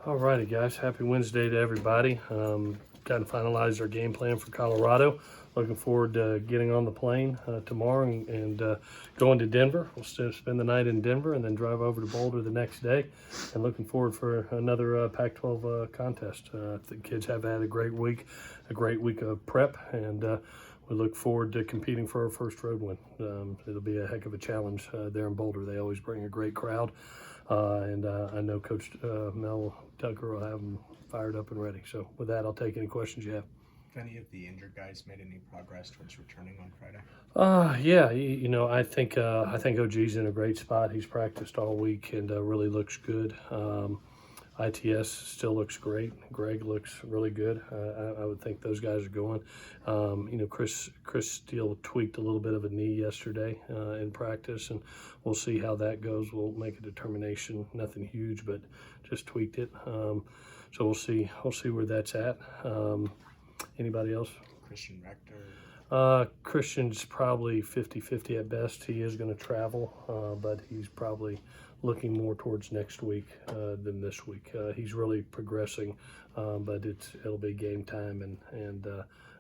All righty, guys. Happy Wednesday to everybody. Got to finalize our game plan for Colorado. Looking forward to getting on the plane tomorrow and going to Denver. We'll spend the night in Denver and then drive over to Boulder the next day. And looking forward for another Pac-12 contest. The kids have had a great week of prep, and we look forward to competing for our first road win. It'll be a heck of a challenge there in Boulder. They always bring a great crowd. And I know Coach Mel Tucker will have them fired up and ready. So with that, I'll take any questions you have. Have any of the injured guys made any progress towards returning on Friday? Yeah, I think OG's in a great spot. He's practiced all week and really looks good. ITS still looks great. Greg looks really good. I would think those guys are going. Chris Steele tweaked a little bit of a knee yesterday in practice, and we'll see how that goes. We'll make a determination. Nothing huge, but just tweaked it. So we'll see. We'll see where that's at. Anybody else? Christian Rector. Christian's probably 50-50 at best. He is going to travel, but he's probably looking more towards next week than this week. He's really progressing, but it'll be game time and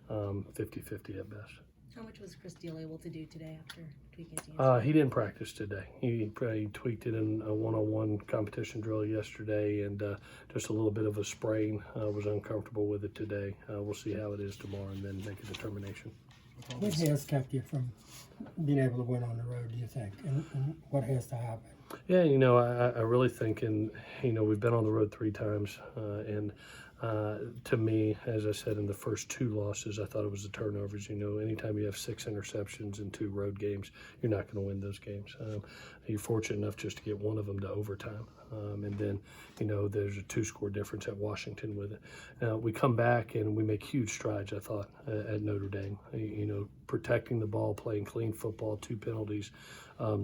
50-50 at best. How much was Chris Steele able to do today after tweaking his knee? He didn't practice today. He tweaked it in a one-on-one competition drill yesterday, and just a little bit of a sprain. Was uncomfortable with it today. We'll see how it is tomorrow and then make a determination. What has kept you from being able to win on the road, do you think? And what has to happen? Yeah, I really think, and we've been on the road 3 times, and to me, as I said in the first 2 losses, I thought it was the turnovers. Anytime you have 6 interceptions in 2 road games, you're not going to win those games. You're fortunate enough just to get one of them to overtime, and then there's a 2-score difference at Washington with it. We come back and we make huge strides, I thought, at Notre Dame. Protecting the ball, playing clean football, 2 penalties,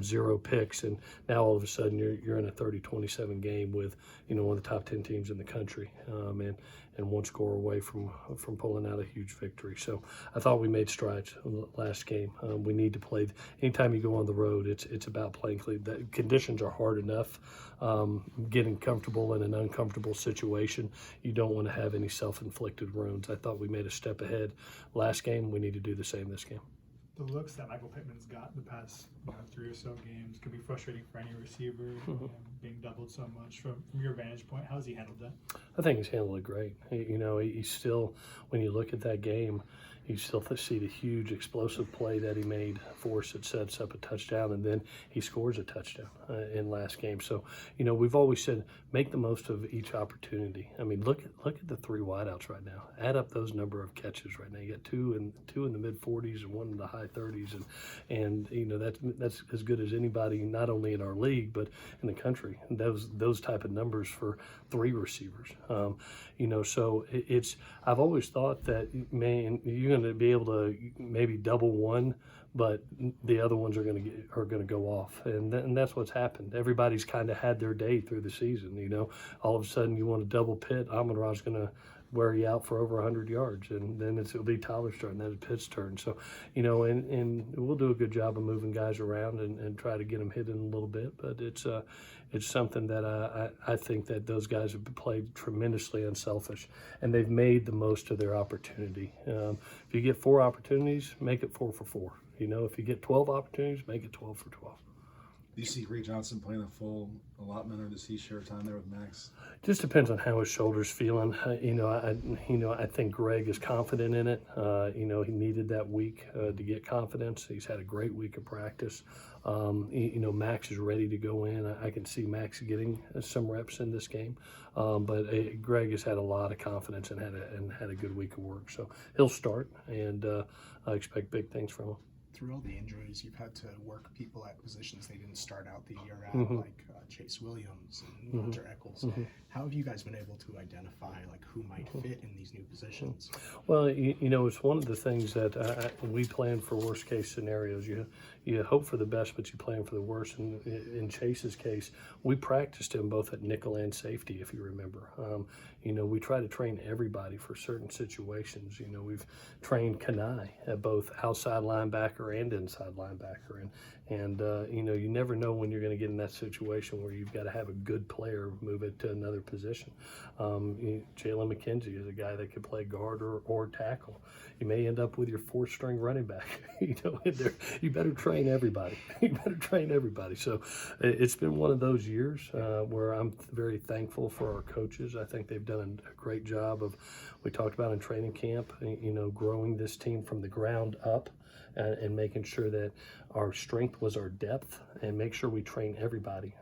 0 picks, and now all of a sudden you're in a 30-27 game with one of the top 10 teams in the country, and 1 score away from pulling out a huge victory. So I thought we made strides last game. We need to play. Anytime you go on the road, it's about playing clean. The conditions are hard enough. Getting comfortable in an uncomfortable situation, you don't want to have any self-inflicted wounds. I thought we made a step ahead last game. We need to do the same this game. The looks that Michael Pittman's got the past 3 or so games can be frustrating for any receiver, being doubled so much. From your vantage point, how's he handled that? I think he's handled it great. He's still, when you look at that game, you still see the huge explosive play that he made for us that sets up a touchdown, and then he scores a touchdown in last game. So, we've always said make the most of each opportunity. I mean, look at the 3 wideouts right now. Add up those number of catches right now. You got two in the mid 40s and 1 in the high 30s, and that's as good as anybody, not only in our league but in the country. And those type of numbers for 3 receivers. So I've always thought that, man, you're going to be able to maybe double one, but the other ones are going to go off, and that's what's happened. Everybody's kind of had their day through the season. All of a sudden you want to double Pitt. Amon-Ra's going to wear you out for over 100 yards, and then it'll be Tyler's turn, then it's Pitt's turn. So, and we'll do a good job of moving guys around and try to get them hidden a little bit. But it's something that I think that those guys have played tremendously unselfish, and they've made the most of their opportunity. If you get 4 opportunities, make it 4 for 4. If you get 12 opportunities, make it 12 for 12. Do you see Greg Johnson playing a full allotment, or does he share time there with Max? Just depends on how his shoulder's feeling. I think Greg is confident in it. He needed that week to get confidence. He's had a great week of practice. Max is ready to go in. I can see Max getting some reps in this game. But Greg has had a lot of confidence and had a good week of work. So he'll start, and I expect big things from him. Through all the injuries, you've had to work people at positions they didn't start out the year at, like Chase Williams and Walter Eccles. How have you guys been able to identify who might fit in these new positions? Well, it's one of the things that we plan for worst case scenarios. You hope for the best, but you plan for the worst. And in Chase's case, we practiced him both at nickel and safety, if you remember. We try to train everybody for certain situations. We've trained Kanai at both outside linebacker and inside linebacker, And you never know when you're going to get in that situation where you've got to have a good player move it to another position. Jalen McKenzie is a guy that could play guard or tackle. You may end up with your fourth-string running back. You better train everybody. You better train everybody. So it's been one of those years where I'm very thankful for our coaches. I think they've done a great job of, we talked about in training camp, growing this team from the ground up. And making sure that our strength was our depth, and make sure we train everybody.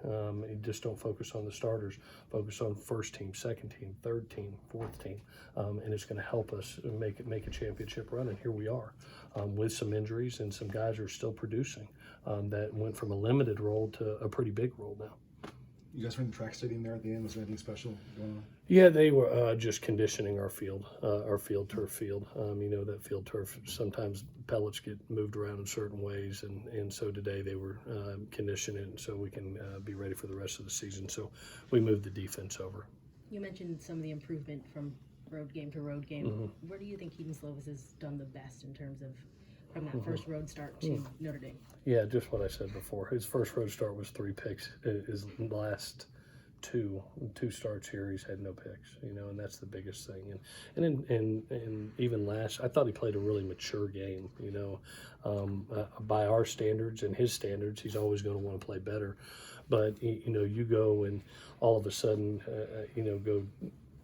Just don't focus on the starters. Focus on first team, second team, third team, fourth team, and it's going to help us make a championship run. And here we are, with some injuries, and some guys are still producing that went from a limited role to a pretty big role now. You guys were in the track stadium there at the end. Was there anything special going on? Yeah, they were just conditioning our field, turf field. That field turf, sometimes pellets get moved around in certain ways, and so today they were conditioning it so we can be ready for the rest of the season. So we moved the defense over. You mentioned some of the improvement from road game to road game. Mm-hmm. Where do you think Helton Slovis has done the best in terms of from that first road start to Notre Dame? Yeah, just what I said before. His first road start was 3 picks. His last two starts here, he's had no picks, and that's the biggest thing. And even last, I thought he played a really mature game, by our standards and his standards, he's always going to want to play better. But, you go and all of a sudden, go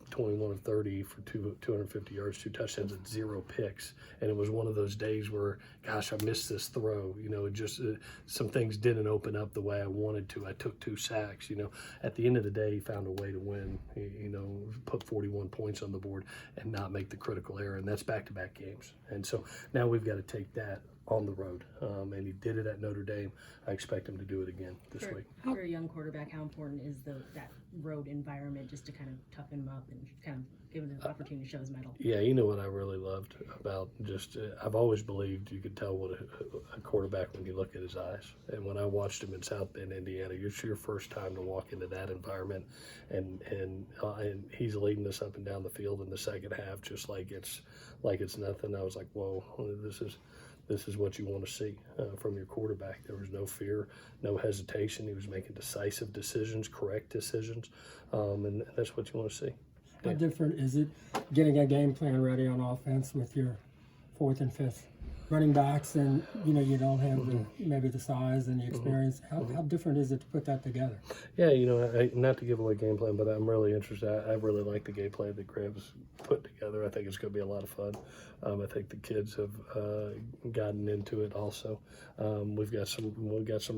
21 of 30 for 250 yards, 2 touchdowns, and 0 picks. And it was one of those days where, gosh, I missed this throw. Just some things didn't open up the way I wanted to. I took 2 sacks. At the end of the day, he found a way to win. Put 41 points on the board and not make the critical error. And that's back-to-back games. And so now we've got to take that on the road, and he did it at Notre Dame. I expect him to do it again this week. For a young quarterback, how important is that road environment just to kind of toughen him up and kind of give him the opportunity to show his mettle? Yeah, what I really loved about just I've always believed you could tell what a quarterback when you look at his eyes. And when I watched him in South Bend, Indiana, it's your first time to walk into that environment, and he's leading us up and down the field in the second half, just like it's nothing. I was like, whoa, this is what you want to see from your quarterback. There was no fear, no hesitation. He was making decisive decisions, correct decisions, and that's what you want to see. How different is it getting a game plan ready on offense with your 4th and 5th running backs, and you don't have maybe the size and the experience? How different is it to put that together? Yeah, not to give away game plan, but I'm really interested. I really like the game plan that Graham's put together. I think it's going to be a lot of fun. I think the kids have gotten into it also. We've got some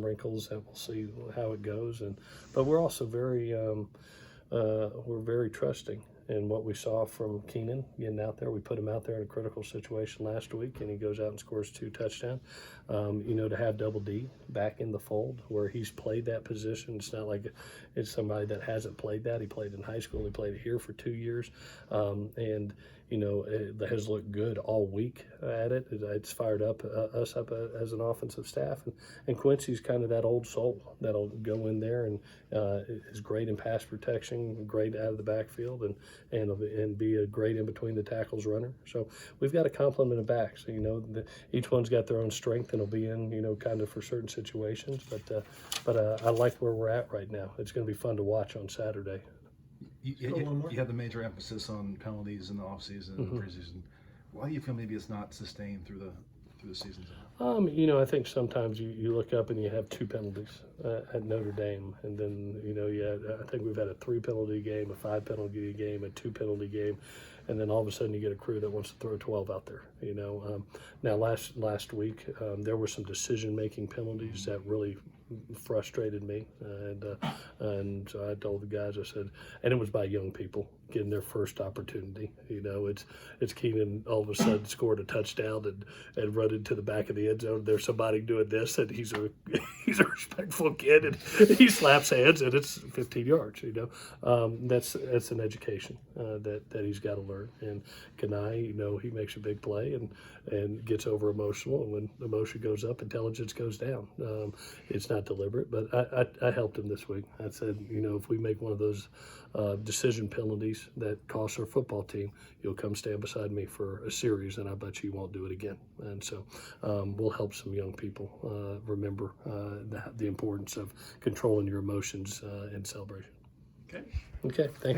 wrinkles that we'll see how it goes, but we're also very trusting in what we saw from Keenan getting out there. We put him out there in a critical situation last week, and he goes out and scores 2 touchdowns. To have Double D back in the fold where he's played that position, it's not like it's somebody that hasn't played that. He played in high school. He played here for 2 years, and it has looked good all week at it. It's fired up us up as an offensive staff, and Quincy's kind of that old soul that'll go in there and is great in pass protection, great out of the backfield, and be a great in between the tackles runner. So we've got a complement of backs. Each one's got their own strength and will be in kind of for certain situations. But I like where we're at right now. It's going to be fun to watch on Saturday. You had the major emphasis on penalties in the offseason and the preseason. Why do you feel maybe it's not sustained through the season? I think sometimes you look up and you have 2 penalties at Notre Dame, and then I think we've had a 3 penalty game, a 5 penalty game, a 2 penalty game, and then all of a sudden you get a crew that wants to throw 12 out there. Now last week there were some decision-making penalties that really frustrated me, and so I told the guys, I said, and it was by young people getting their first opportunity. It's Keenan all of a sudden scored a touchdown and run into the back of the end zone. There's somebody doing this, and he's a respectful kid, and he slaps hands, and it's 15 yards. That's an education that he's got to learn. And Kanai, he makes a big play and gets over emotional, and when emotion goes up, intelligence goes down. It's not not deliberate, but I helped him this week. I said, you know, if we make one of those decision penalties that costs our football team, you'll come stand beside me for a series, and I bet you won't do it again. And so we'll help some young people remember the importance of controlling your emotions in celebration. Okay. Okay, thank you.